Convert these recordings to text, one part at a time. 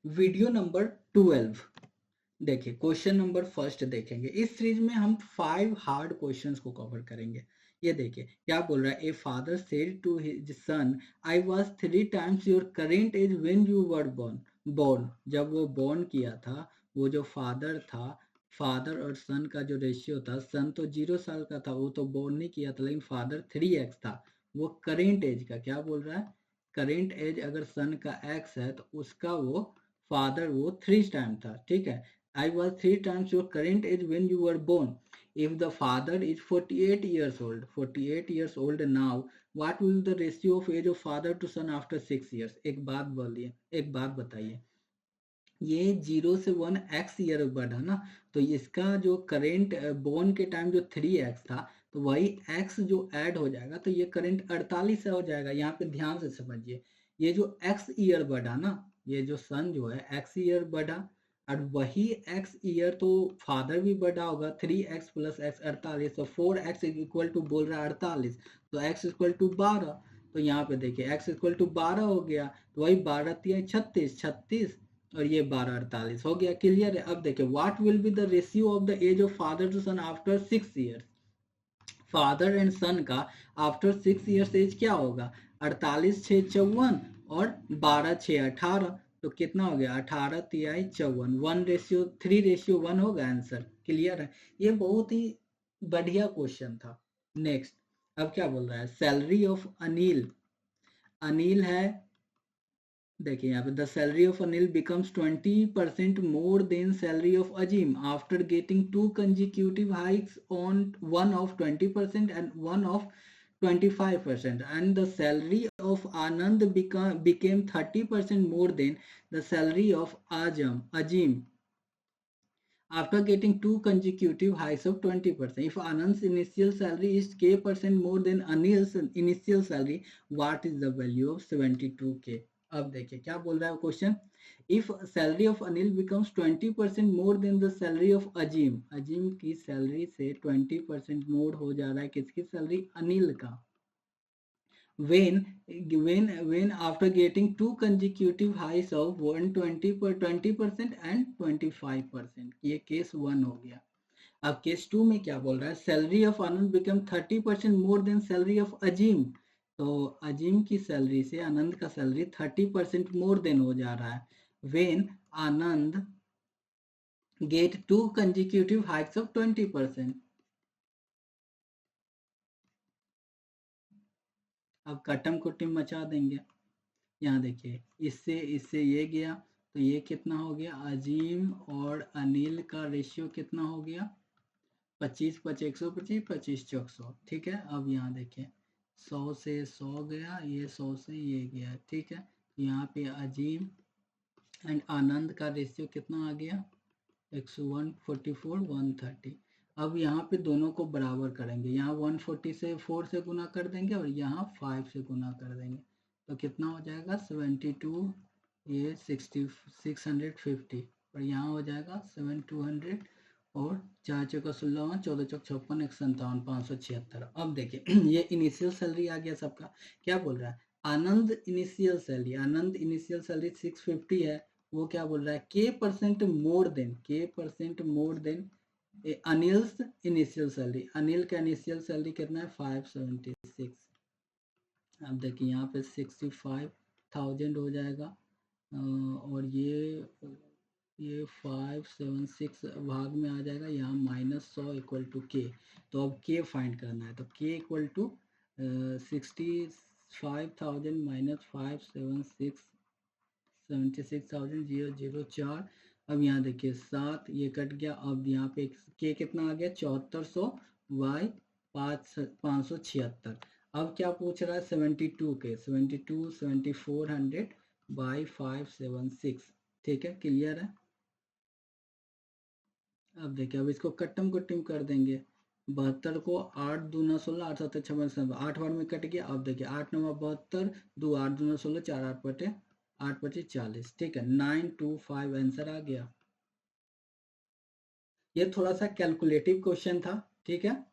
Video number 12। देखिए question number first देखेंगे। इस सीरीज में हम 5 हार्ड क्वेश्चंस को कवर करेंगे। ये देखिए क्या बोल रहा है। A father said to his son, I was 3 times your current age when you were born. जब वो बोर्न किया था, वो जो फादर था, फादर और सन का जो रेशियो था, सन तो 0 साल का था, वो तो बोर्न नहीं किया था, लेकिन फादर 3x था। वो करेंट एज का क्या बोल रहा है, करेंट एज अगर सन का x है तो उसका वो फादर वो 3 टाइम था। ठीक है, I was 3 times your current age when you were born. If the father is 48 years old, 48 years old now, what will the ratio of age of father to son after 6 years? एक बात बोलिए, एक बात बताइए। ये 0 से 1 x year बढ़ा ना, तो इसका जो करेंट बोर्न के टाइम जो 3x था, तो वही x जो ऐड हो जाएगा तो ये करेंट 48 हो जाएगा। यहाँ पे ध्यान से समझिए, ये जो x ईयर बढ़ा ना, ये जो सन जो है x ईयर बढ़ा, और वही x ईयर तो फादर भी बढ़ा होगा, 3x प्लस x 48, तो 4x इक्वल टू बोल रहा है 48, तो x इक्वल टू 12। तो यहाँ पे देखिए x इक्वल टू 12 हो गया, तो वही 12 3 36 36, और ये 12 48 हो गया। क्लियर है। अब देखिए what will be the ratio of the age of father to son after 6 years. Father and son का आफ्टर 6 ईयर्स एज क्या होगा, 48 6 54 और 12 6 18, तो कितना हो गया 18 तिहाई 54, 1:3:1 होगा आंसर। क्लियर है। ये बहुत ही बढ़िया क्वेश्चन था। नेक्स्ट, अब क्या बोल रहा है, सैलरी ऑफ अनिल। अनिल है, देखिए यहाँ पे the salary of Anil becomes 20% more than salary of Azim after getting 2 consecutive hikes on one of 20% and one of 25%, and the salary of Anand became 30% more than the salary of Ajim after getting 2 consecutive hikes of 20%. If Anand's initial salary is k% more than Anil's initial salary, what is the value of 72k? अब देखिए क्या बोल रहा है question. If salary of Anil becomes 20% more than the salary of Azeem, Azeem की salary से 20% मोर हो जा रहा है किसकी सैलरी, अनिल का। when after getting 2 consecutive highs of 20% and 25%, ये केस 1 हो गया। अब केस 2 में क्या बोल रहा है, salary of Anand become 30% more than salary of Azim, तो अजीम की सैलरी से आनंद का सैलरी 30% मोर देन हो जा रहा है। When Anand get 2 consecutive hikes of 20%। अब कटम कुटम मचा देंगे। यहाँ देखिए इससे इससे ये गया, तो ये कितना हो गया, अजीम और अनिल का रेशियो कितना हो गया, 25 25 125 25 चौक 100। ठीक है, अब यहाँ देखिए 100 से 100 गया, ये 100 से ये गया। ठीक है, यहाँ पे अजीम एंड आनंद का रेशियो कितना आ गया, 101 44 130। अब यहाँ पे दोनों को बराबर करेंगे, यहाँ 140 से 4 से गुना कर देंगे और यहाँ 5 से गुना कर देंगे, तो कितना हो जाएगा 72, ये 60 650, और यहाँ हो जाएगा 7200, और 4 चौका 16, 14 चौक 56, 157 576। अब देखिए ये इनिशियल सैलरी आ गया सबका। क्या बोल रहा है, आनंद इनिशियल सैलरी, आनंद इनिशियल सैलरी 650 है, वो क्या बोल रहा है, k% more than, k% more than Anil's initial salary. Anil का इनिशियल सैलरी कितना है 576। अब देखिए यहाँ पे 65,000 हो जाएगा, और ये 576 भाग में आ जाएगा, यहाँ -100 इक्वल टू के। तो अब के फाइंड करना है, तो के इक्वल टू 65,000 माइनस 576 76,004। अब यहाँ देखिए 7 ये कट गया, अब यहाँ पे के कितना आ गया 7400 बाई 576। अब क्या पूछ रहा है 72 के, 72 7400 बाई 576। ठीक है, क्लियर है। अब देखिए अब इसको कट्टम कुट्टम कर देंगे, 72 को 8 दूना 16 8 7 56 8 बार में कट गया। अब देखिए 8 9 72, 2 8 दूना 16 4 8 बटे 8 25 40। ठीक है, 925 आंसर आ गया। ये थोड़ा सा कैलकुलेटिव क्वेश्चन था। ठीक है,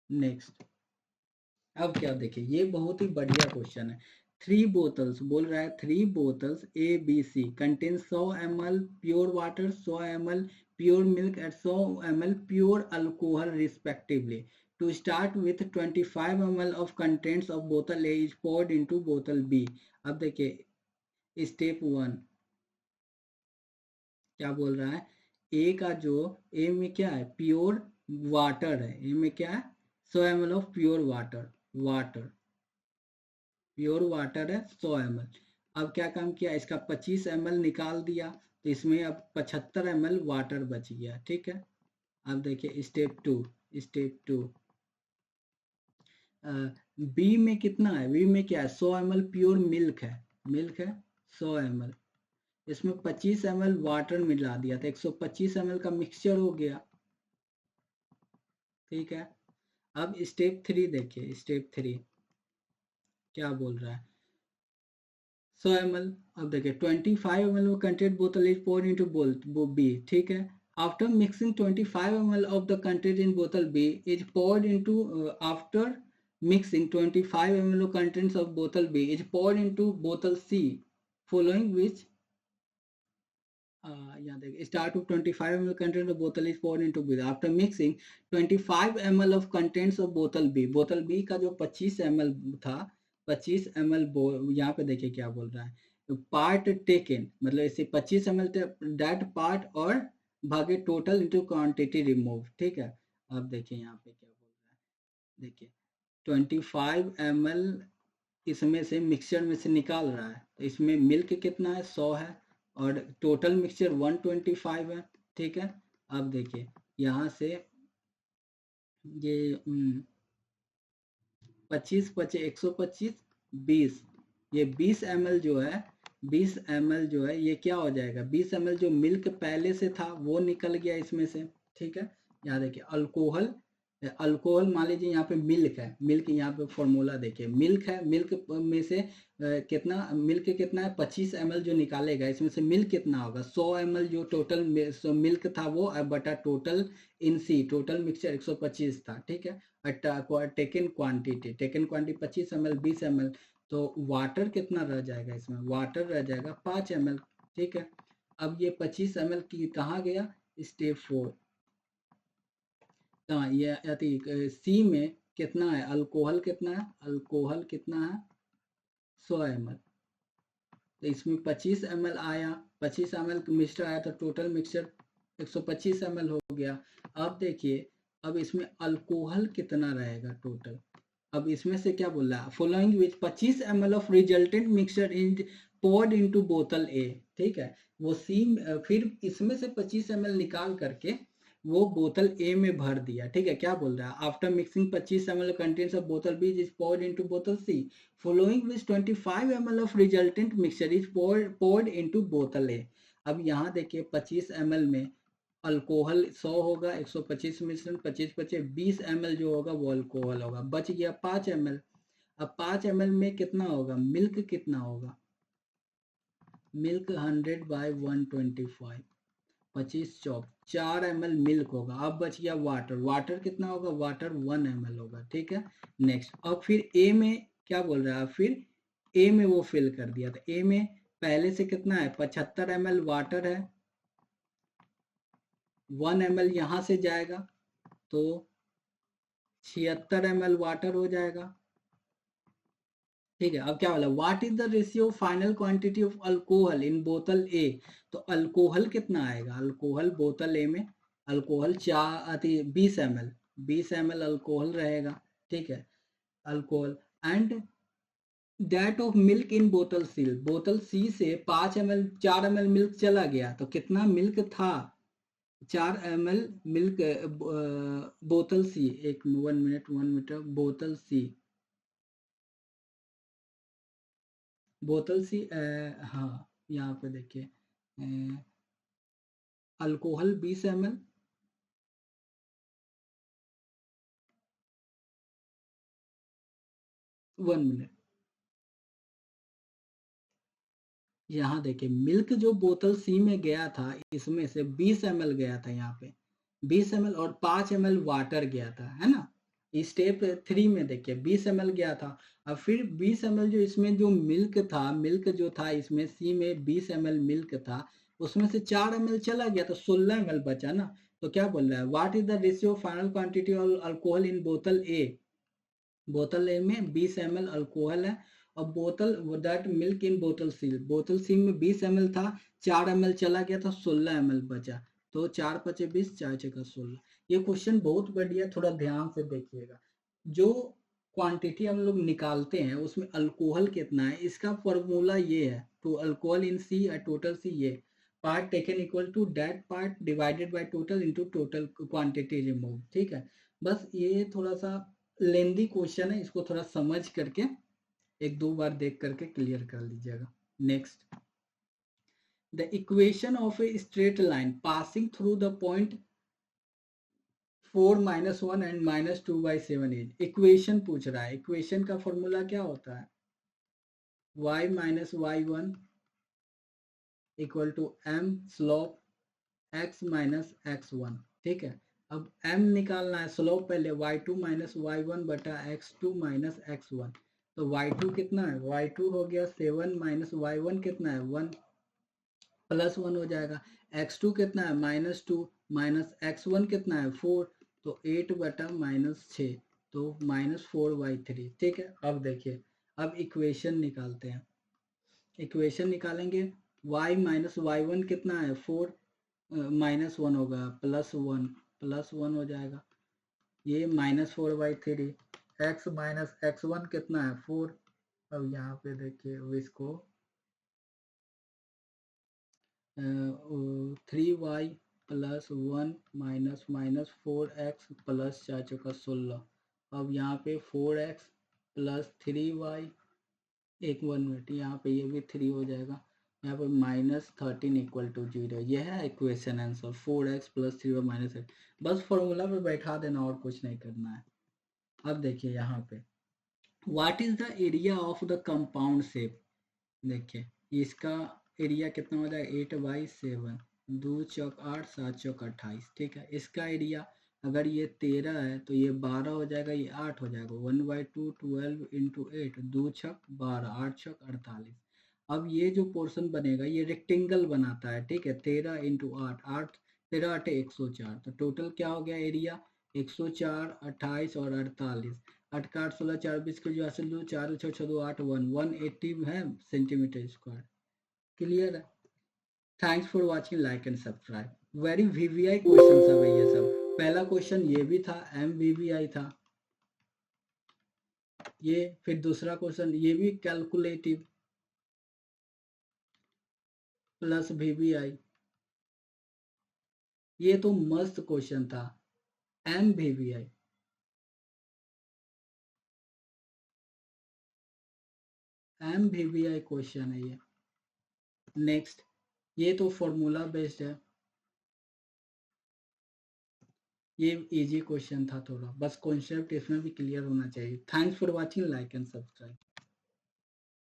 नेक्स्ट। अब क्या देखिए ये बहुत ही बढ़िया क्वेश्चन है। 3 बोतल्स बोल रहा है, 3 bottles A B C contain 100 ml pure water, 100 ml pure milk and 100 ml pure alcohol respectively. To start with 25 ml of contents of bottle A is poured into bottle B. अब देखिए step 1 क्या बोल रहा है, ए का जो ए में क्या है प्योर वाटर है, ए में क्या है 100 ml of pure water, water pure water है 100 ml. अब क्या काम किया, इसका 25 ml निकाल दिया तो इसमें अब 75 ml वाटर बच गया. ठीक है. अब देखिए स्टेप 2, स्टेप 2 बी में कितना है, बी में क्या है 100 ml प्योर मिल्क है, मिल्क है 100 ml, इसमें 25 ml वाटर मिला दिया था, 125 ml का मिक्सचर हो गया. ठीक है. अब स्टेप 3 देखिए, स्टेप 3 क्या बोल रहा है 100 ml. अब देखिए 25 ml कंटेंट बोतल इज poured into बोल बी. ठीक है. After mixing 25 ml of the content in bottle B is poured into after mixing 25 ml of contents of bottle B is poured into bottle C, following which यहाँ देखिए start of 25 ml content of bottle is poured into B. After mixing 25 ml of contents of bottle B, bottle B का जो 25 ml था 25 ml यहाँ पे देखिए क्या बोल रहा है पार्ट टेकन, मतलब इसे 25 ml दैट पार्ट और भागे टोटल इंटू क्वांटिटी रिमूव. ठीक है. अब देखिए यहाँ पे क्या बोल रहा है, देखिए 25 ml इसमें से मिक्सचर में से निकाल रहा है तो इसमें मिल्क कितना है 100 है और टोटल मिक्सचर 125 है. ठीक है. अब देखिए यहाँ से ये 25 25 125 20, ये 20 ml जो है 20 ml जो है ये क्या हो जाएगा 20 ml जो मिल्क पहले से था वो निकल गया इसमें से. ठीक है. यहाँ देखिए अल्कोहल, अल्कोहल मान लीजिए यहाँ पे मिल्क है, मिल्क यहाँ पे फॉर्मूला देखिए मिल्क है, मिल्क में से कितना मिल्क कितना है 25 ml जो निकालेगा इसमें से मिल्क कितना होगा 100 ml जो टोटल मिल्क था वो बटा टोटल इन सी टोटल मिक्सचर 125 था. ठीक है. टेकन क्वांटिटी 25 ml 20 ml तो वाटर कितना रह जाएगा इसमें, वाटर रह जाएगा 5 ml. ठीक है. अब ये 25 ml की कहाँ गया स्टेप 4, ये सी में कितना है अल्कोहल कितना है, अल्कोहल कितना है 100 ml तो इसमें 25 ml आया, 25 ml मिक्सचर आया तो टोटल मिक्सचर 125 ml हो गया. अब देखिए अब इसमें अल्कोहल कितना रहेगा टोटल, अब इसमें से क्या बोल रहा है following which 25 ml of resultant mixture in poured into बोतल ए. ठीक है. वो सी फिर इसमें से 25 ml निकाल करके वो बोतल ए में भर दिया. ठीक है. क्या बोल रहा है after mixing 25 ml contents of बोतल बी इज poured into बोतल सी following which 25 ml of resultant mixture is poured into बोतल ए. अब यहाँ देखिए 25 ml में अल्कोहल 100 होगा, 125 मिश्रण 25 25 20 ml जो होगा वो अल्कोहल होगा, बच गया 5 ml. अब 5 ml में कितना होगा मिल्क कितना होगा, मिल्क 100 बाय 125 25 चौक 4 ml मिल्क होगा. अब बच गया वाटर, वाटर कितना होगा वाटर 1 ml होगा. ठीक है. नेक्स्ट अब फिर ए में क्या बोल रहा है, फिर ए में वो फिल कर दिया था, ए में पहले से कितना है 75 ml वाटर है, 1 ml यहां से जाएगा तो 76 ml वाटर हो जाएगा. ठीक है. अब क्या बोला what is the ratio final quantity of alcohol in बोतल ए, तो अल्कोहल कितना आएगा, अल्कोहल बोतल ए में अल्कोहल 20 ml 20 ml अल्कोहल रहेगा. ठीक है. Alcohol and that of milk in बोतल सी, बोतल सी से 5 ml 4 ml मिल्क चला गया तो कितना मिल्क था 4 ml मिल्क बोतल सी, एक 1 मिनट बोतल सी, बोतल सी हाँ यहाँ पे देखिए अल्कोहल 20 ml 1 मिनट यहाँ देखिए मिल्क जो बोतल सी में गया था इसमें से 20 ml गया था यहाँ पे 20 ml और 5 ml वाटर गया था है ना. स्टेप 3 में देखिए 20 ml गया था, अब फिर 20 ml जो इसमें जो मिल्क था, मिल्क जो था इसमें सी में 20 ml मिल्क था, उसमें से 4 ml चला गया तो 16 ml बचा ना। तो क्या बोल रहा है, what is the ratio final quantity of alcohol in बोतल ए। बोतल ए में 20 ml अल्कोहल है, और बोतल दैट मिल्क इन बोतल सी में 20 ml था, 4 ml चला गया था, 16 ml बचा। तो 4 पचे 20, 4 छका 16। ये क्वेश्चन बहुत बढ़िया, थोड़ा ध्यान से देखिएगा। जो क्वांटिटी हम लोग निकालते हैं उसमें अल्कोहल कितना है, इसका फॉर्मूला ये है, to alcohol in C total C, ये part taken equal to that part divided by total into total quantity remove. ठीक है, बस ये थोड़ा सा लेंदी क्वेश्चन है, इसको थोड़ा समझ करके एक दो बार देख करके क्लियर कर लीजिएगा। Next, the equation of a straight line passing through the point 4 -1 and -2/7 is. Equation पूछ रहा है, इक्वेशन का फॉर्मूला क्या होता है, y - y1 equal to m slope x - x1। ठीक है, अब m निकालना है, स्लोप पहले y2 - y1 बटा x2 - x1। तो y2 कितना है, y2 हो गया 7 - y1 कितना है 1 प्लस 1 हो जाएगा। x2 कितना है -2 माइनस x1 कितना है 4, तो 8 बटा -6, तो -4/3। ठीक है, अब देखिए, अब इक्वेशन निकालते हैं। इक्वेशन निकालेंगे, y - y1 कितना है 4, -1 होगा, +1 हो जाएगा, ये -4/3। x - x1 कितना है 4। अब यहाँ पे देखिए, अब इसको 3y + 1 -4x प्लस 4 चौका 16। अब यहाँ पे 4x + 3y, एक 1 मिनट, यहाँ पे ये भी 3 हो जाएगा, यहाँ पे -13 इक्वल टू 0। यह है इक्वेशन आंसर, 4x + 3y - 8। बस फॉर्मूला पे बैठा देना और कुछ नहीं करना है। अब देखिए यहाँ पे, what is the area of the compound shape. देखिए इसका एरिया कितना हो जाएगा, 8/7, 2 चौक 8, 7 चौक 28। ठीक है, इसका एरिया अगर ये 13 है तो ये 12 हो जाएगा, ये 8 हो जाएगा, 1/2 12 × 8, 2 छक 12, 8 छक 48। अब ये जो पोर्शन बनेगा ये रेक्टेंगल बनाता है। ठीक है, 13 × 8, 8 13 8 104, तो टोटल क्या हो गया एरिया, 104, 28 और 48। 8 का 8 16 4 20 के जो हासिल दो, 4 6 6 2 8 1 180 है सेंटीमीटर स्क्वायर। क्लियर है, thanks for watching, like and subscribe. Very VVI question है भाई ये सब। पहला क्वेश्चन ये भी था, MVVI था ये, फिर दूसरा क्वेश्चन ये भी कैलकुलेटिव प्लस VVI, ये तो मस्त क्वेश्चन था, MVVI। MVVI क्वेश्चन है ये। नेक्स्ट, ये तो फॉर्मूला बेस्ड है, ये इजी क्वेश्चन था थोड़ा, बस कॉन्सेप्ट इसमें भी क्लियर होना चाहिए। Thanks for watching, like and subscribe.